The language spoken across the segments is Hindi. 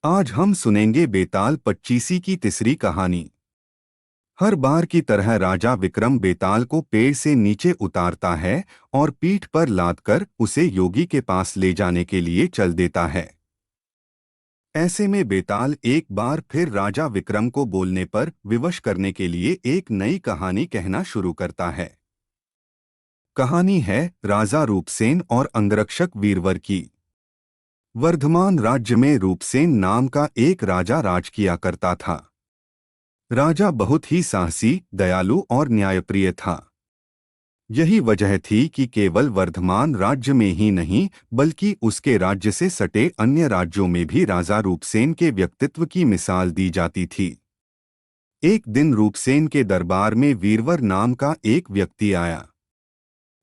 आज हम सुनेंगे बेताल पच्चीसी की तीसरी कहानी। हर बार की तरह राजा विक्रम बेताल को पेड़ से नीचे उतारता है और पीठ पर लादकर उसे योगी के पास ले जाने के लिए चल देता है। ऐसे में बेताल एक बार फिर राजा विक्रम को बोलने पर विवश करने के लिए एक नई कहानी कहना शुरू करता है। कहानी है राजा रूपसेन और अंगरक्षक वीरवर की। वर्धमान राज्य में रूपसेन नाम का एक राजा राज किया करता था। राजा बहुत ही साहसी, दयालु और न्यायप्रिय था। यही वजह थी कि केवल वर्धमान राज्य में ही नहीं बल्कि उसके राज्य से सटे अन्य राज्यों में भी राजा रूपसेन के व्यक्तित्व की मिसाल दी जाती थी। एक दिन रूपसेन के दरबार में वीरवर नाम का एक व्यक्ति आया।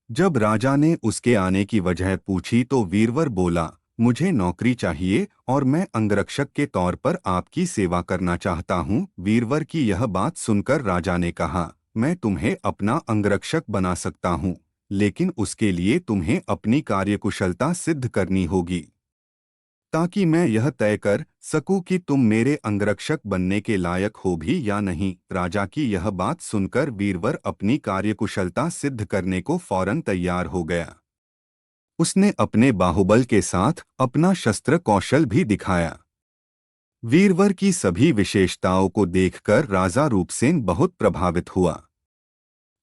जब राजा ने उसके आने की वजह पूछी तो वीरवर बोला, मुझे नौकरी चाहिए और मैं अंगरक्षक के तौर पर आपकी सेवा करना चाहता हूँ। वीरवर की यह बात सुनकर राजा ने कहा, मैं तुम्हें अपना अंगरक्षक बना सकता हूँ, लेकिन उसके लिए तुम्हें अपनी कार्यकुशलता सिद्ध करनी होगी, ताकि मैं यह तय कर सकूं कि तुम मेरे अंगरक्षक बनने के लायक हो भी या नहीं। राजा की यह बात सुनकर वीरवर अपनी कार्यकुशलता सिद्ध करने को फौरन तैयार हो गया। उसने अपने बाहुबल के साथ अपना शस्त्र कौशल भी दिखाया। वीरवर की सभी विशेषताओं को देखकर राजा रूपसेन बहुत प्रभावित हुआ।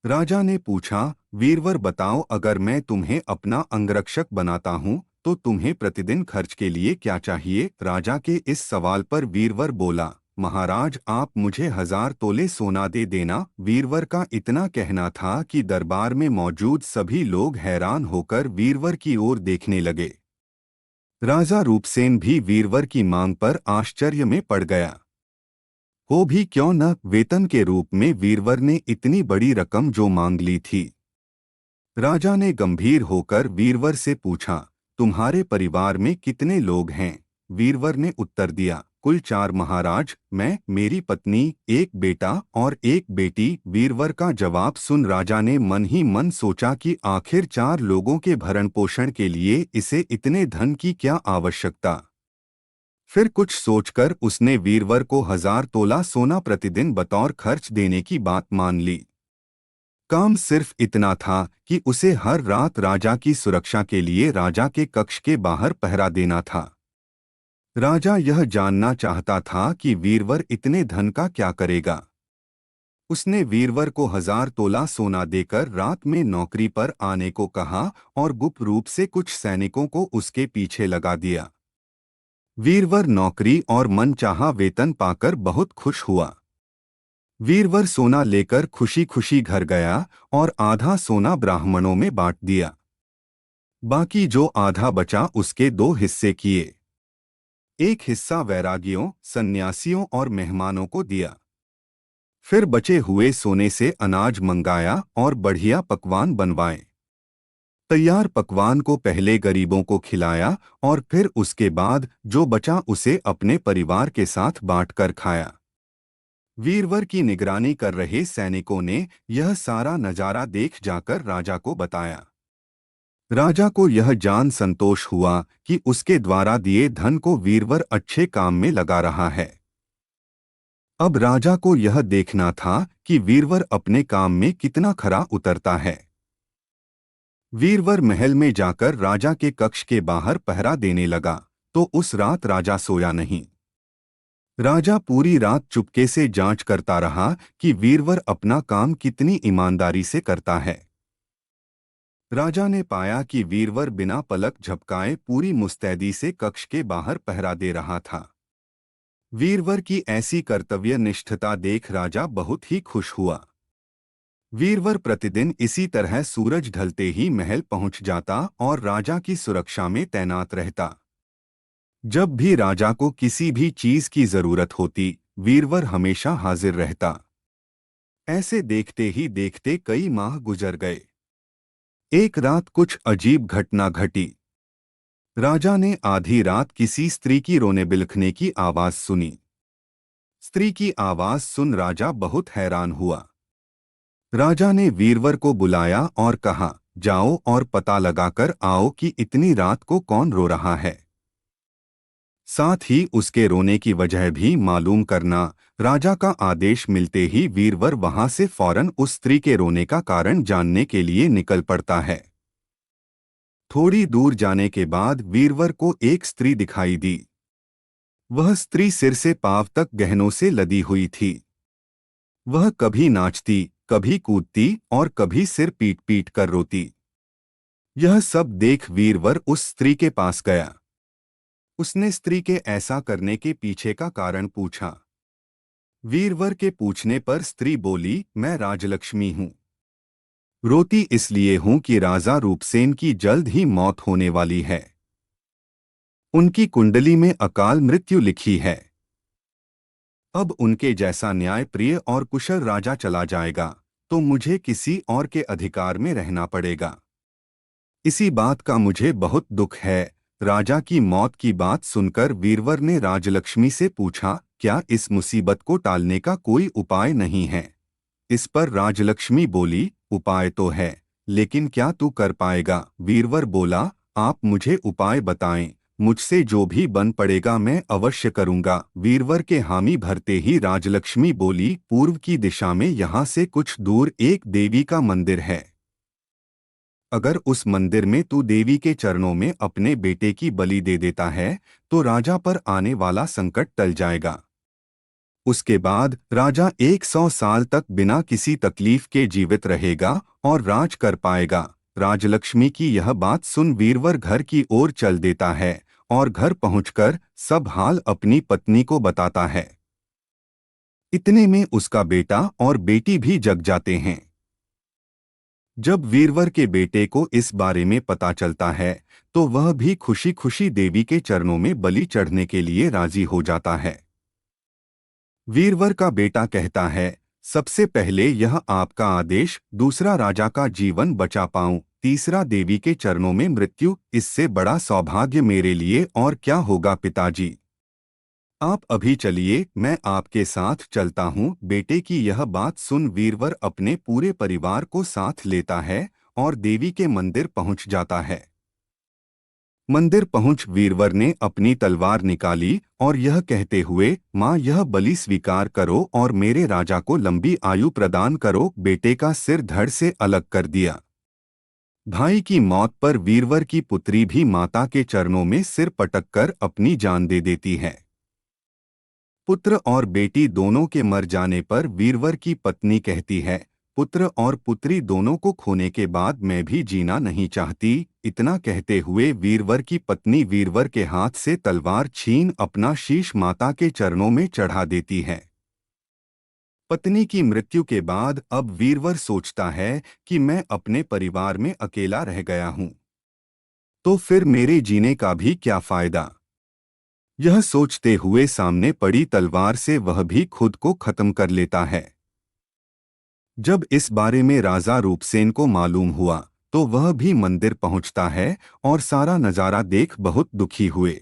राजा ने पूछा, वीरवर बताओ, अगर मैं तुम्हें अपना अंगरक्षक बनाता हूँ तो तुम्हें प्रतिदिन खर्च के लिए क्या चाहिए? राजा के इस सवाल पर वीरवर बोला, महाराज, आप मुझे 1000 तोले सोना दे देना। वीरवर का इतना कहना था कि दरबार में मौजूद सभी लोग हैरान होकर वीरवर की ओर देखने लगे। राजा रूपसेन भी वीरवर की मांग पर आश्चर्य में पड़ गया। हो भी क्यों न, वेतन के रूप में वीरवर ने इतनी बड़ी रकम जो मांग ली थी। राजा ने गंभीर होकर वीरवर से पूछा, तुम्हारे परिवार में कितने लोग हैं? वीरवर ने उत्तर दिया, कुल 4 महाराज, मैं, मेरी पत्नी, एक बेटा और एक बेटी। वीरवर का जवाब सुन राजा ने मन ही मन सोचा कि आखिर 4 लोगों के भरण पोषण के लिए इसे इतने धन की क्या आवश्यकता। फिर कुछ सोचकर उसने वीरवर को 1000 तोला सोना प्रतिदिन बतौर खर्च देने की बात मान ली। काम सिर्फ इतना था कि उसे हर रात राजा की सुरक्षा के लिए राजा के कक्ष के बाहर पहरा देना था। राजा यह जानना चाहता था कि वीरवर इतने धन का क्या करेगा। उसने वीरवर को 1000 तोला सोना देकर रात में नौकरी पर आने को कहा और गुप्त रूप से कुछ सैनिकों को उसके पीछे लगा दिया। वीरवर नौकरी और मनचाहा वेतन पाकर बहुत खुश हुआ। वीरवर सोना लेकर खुशी खुशी घर गया और आधा सोना ब्राह्मणों में बांट दिया। बाकी जो आधा बचा उसके 2 हिस्से किए। एक हिस्सा वैरागियों, सन्यासियों और मेहमानों को दिया। फिर बचे हुए सोने से अनाज मंगाया और बढ़िया पकवान बनवाए। तैयार पकवान को पहले गरीबों को खिलाया और फिर उसके बाद जो बचा उसे अपने परिवार के साथ बांटकर खाया। वीरवर की निगरानी कर रहे सैनिकों ने यह सारा नजारा देख जाकर राजा को बताया। राजा को यह जान संतोष हुआ कि उसके द्वारा दिए धन को वीरवर अच्छे काम में लगा रहा है। अब राजा को यह देखना था कि वीरवर अपने काम में कितना खरा उतरता है। वीरवर महल में जाकर राजा के कक्ष के बाहर पहरा देने लगा, तो उस रात राजा सोया नहीं। राजा पूरी रात चुपके से जांच करता रहा कि वीरवर अपना काम कितनी ईमानदारी से करता है। राजा ने पाया कि वीरवर बिना पलक झपकाए पूरी मुस्तैदी से कक्ष के बाहर पहरा दे रहा था। वीरवर की ऐसी कर्तव्य निष्ठता देख राजा बहुत ही खुश हुआ। वीरवर प्रतिदिन इसी तरह सूरज ढलते ही महल पहुंच जाता और राजा की सुरक्षा में तैनात रहता। जब भी राजा को किसी भी चीज की जरूरत होती, वीरवर हमेशा हाजिर रहता। ऐसे देखते ही देखते कई माह गुजर गए। एक रात कुछ अजीब घटना घटी। राजा ने आधी रात किसी स्त्री की रोने बिलखने की आवाज सुनी। स्त्री की आवाज सुन राजा बहुत हैरान हुआ। राजा ने वीरवर को बुलाया और कहा, जाओ और पता लगाकर आओ कि इतनी रात को कौन रो रहा है। साथ ही उसके रोने की वजह भी मालूम करना। राजा का आदेश मिलते ही वीरवर वहां से फौरन उस स्त्री के रोने का कारण जानने के लिए निकल पड़ता है। थोड़ी दूर जाने के बाद वीरवर को एक स्त्री दिखाई दी। वह स्त्री सिर से पांव तक गहनों से लदी हुई थी। वह कभी नाचती, कभी कूदती और कभी सिर पीट पीट कर रोती। यह सब देख वीरवर उस स्त्री के पास गया। उसने स्त्री के ऐसा करने के पीछे का कारण पूछा। वीरवर के पूछने पर स्त्री बोली, मैं राजलक्ष्मी हूँ। रोती इसलिए हूँ कि राजा रूपसेन की जल्द ही मौत होने वाली है। उनकी कुंडली में अकाल मृत्यु लिखी है। अब उनके जैसा न्यायप्रिय और कुशल राजा चला जाएगा तो मुझे किसी और के अधिकार में रहना पड़ेगा। इसी बात का मुझे बहुत दुख है। राजा की मौत की बात सुनकर वीरवर ने राजलक्ष्मी से पूछा, क्या इस मुसीबत को टालने का कोई उपाय नहीं है? इस पर राजलक्ष्मी बोली, उपाय तो है, लेकिन क्या तू कर पाएगा? वीरवर बोला, आप मुझे उपाय बताएं, मुझसे जो भी बन पड़ेगा मैं अवश्य करूंगा। वीरवर के हामी भरते ही राजलक्ष्मी बोली, पूर्व की दिशा में यहाँ से कुछ दूर एक देवी का मंदिर है। अगर उस मंदिर में तू देवी के चरणों में अपने बेटे की बलि दे देता है तो राजा पर आने वाला संकट टल जाएगा। उसके बाद राजा 100 साल तक बिना किसी तकलीफ के जीवित रहेगा और राज कर पाएगा। राजलक्ष्मी की यह बात सुन वीरवर घर की ओर चल देता है और घर पहुंचकर सब हाल अपनी पत्नी को बताता है। इतने में उसका बेटा और बेटी भी जग जाते हैं। जब वीरवर के बेटे को इस बारे में पता चलता है तो वह भी खुशी खुशी देवी के चरणों में बलि चढ़ने के लिए राजी हो जाता है। वीरवर का बेटा कहता है, सबसे पहले यह आपका आदेश, दूसरा राजा का जीवन बचा पाऊं, तीसरा देवी के चरणों में मृत्यु, इससे बड़ा सौभाग्य मेरे लिए और क्या होगा पिताजी। आप अभी चलिए, मैं आपके साथ चलता हूँ। बेटे की यह बात सुन वीरवर अपने पूरे परिवार को साथ लेता है और देवी के मंदिर पहुँच जाता है। मंदिर पहुंच वीरवर ने अपनी तलवार निकाली और यह कहते हुए, माँ यह बलि स्वीकार करो और मेरे राजा को लंबी आयु प्रदान करो, बेटे का सिर धड़ से अलग कर दिया। भाई की मौत पर वीरवर की पुत्री भी माता के चरणों में सिर पटककर अपनी जान दे देती है। पुत्र और बेटी दोनों के मर जाने पर वीरवर की पत्नी कहती है, पुत्र और पुत्री दोनों को खोने के बाद मैं भी जीना नहीं चाहती। इतना कहते हुए वीरवर की पत्नी वीरवर के हाथ से तलवार छीन अपना शीश माता के चरणों में चढ़ा देती है। पत्नी की मृत्यु के बाद अब वीरवर सोचता है कि मैं अपने परिवार में अकेला रह गया हूँ, तो फिर मेरे जीने का भी क्या फायदा। यह सोचते हुए सामने पड़ी तलवार से वह भी खुद को खत्म कर लेता है। जब इस बारे में राजा रूपसेन को मालूम हुआ तो वह भी मंदिर पहुंचता है और सारा नजारा देख बहुत दुखी हुए।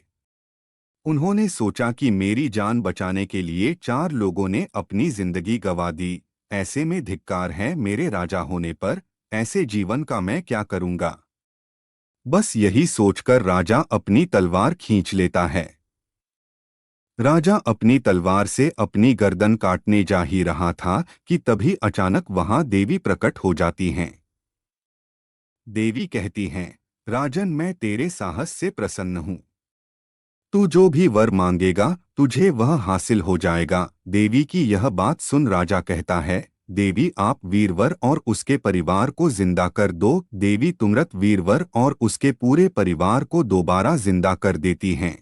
उन्होंने सोचा कि मेरी जान बचाने के लिए 4 लोगों ने अपनी जिंदगी गंवा दी, ऐसे में धिक्कार है मेरे राजा होने पर, ऐसे जीवन का मैं क्या करूंगा। बस यही सोचकर राजा अपनी तलवार खींच लेता है। राजा अपनी तलवार से अपनी गर्दन काटने जा ही रहा था कि तभी अचानक वहां देवी प्रकट हो जाती हैं। देवी कहती हैं, राजन मैं तेरे साहस से प्रसन्न हूँ। तू जो भी वर मांगेगा तुझे वह हासिल हो जाएगा। देवी की यह बात सुन राजा कहता है, देवी आप वीरवर और उसके परिवार को जिंदा कर दो। देवी तुरंत वीरवर और उसके पूरे परिवार को दोबारा जिंदा कर देती हैं।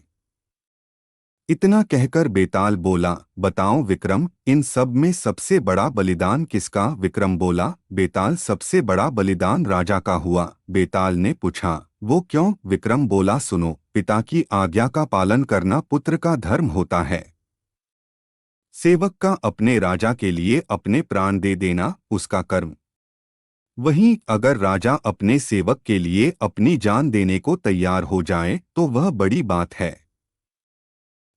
इतना कहकर बेताल बोला, बताओ विक्रम, इन सब में सबसे बड़ा बलिदान किसका? विक्रम बोला, बेताल सबसे बड़ा बलिदान राजा का हुआ। बेताल ने पूछा, वो क्यों? विक्रम बोला, सुनो, पिता की आज्ञा का पालन करना पुत्र का धर्म होता है। सेवक का अपने राजा के लिए अपने प्राण दे देना उसका कर्म। वहीं अगर राजा अपने सेवक के लिए अपनी जान देने को तैयार हो जाए तो वह बड़ी बात है।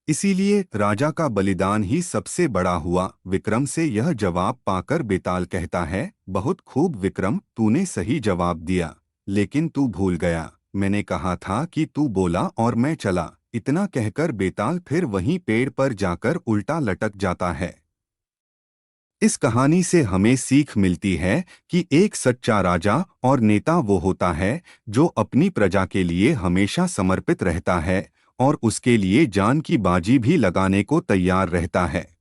इसीलिए राजा का बलिदान ही सबसे बड़ा हुआ। विक्रम से यह जवाब पाकर बेताल कहता है, बहुत खूब विक्रम, तूने सही जवाब दिया, लेकिन तू भूल गया, मैंने कहा था कि तू बोला और मैं चला, इतना कहकर बेताल फिर वहीं पेड़ पर जाकर उल्टा लटक जाता है। इस कहानी से हमें सीख मिलती है कि एक सच्चा राजा और नेता वो होता है जो अपनी प्रजा के लिए हमेशा समर्पित रहता है और उसके लिए जान की बाजी भी लगाने को तैयार रहता है।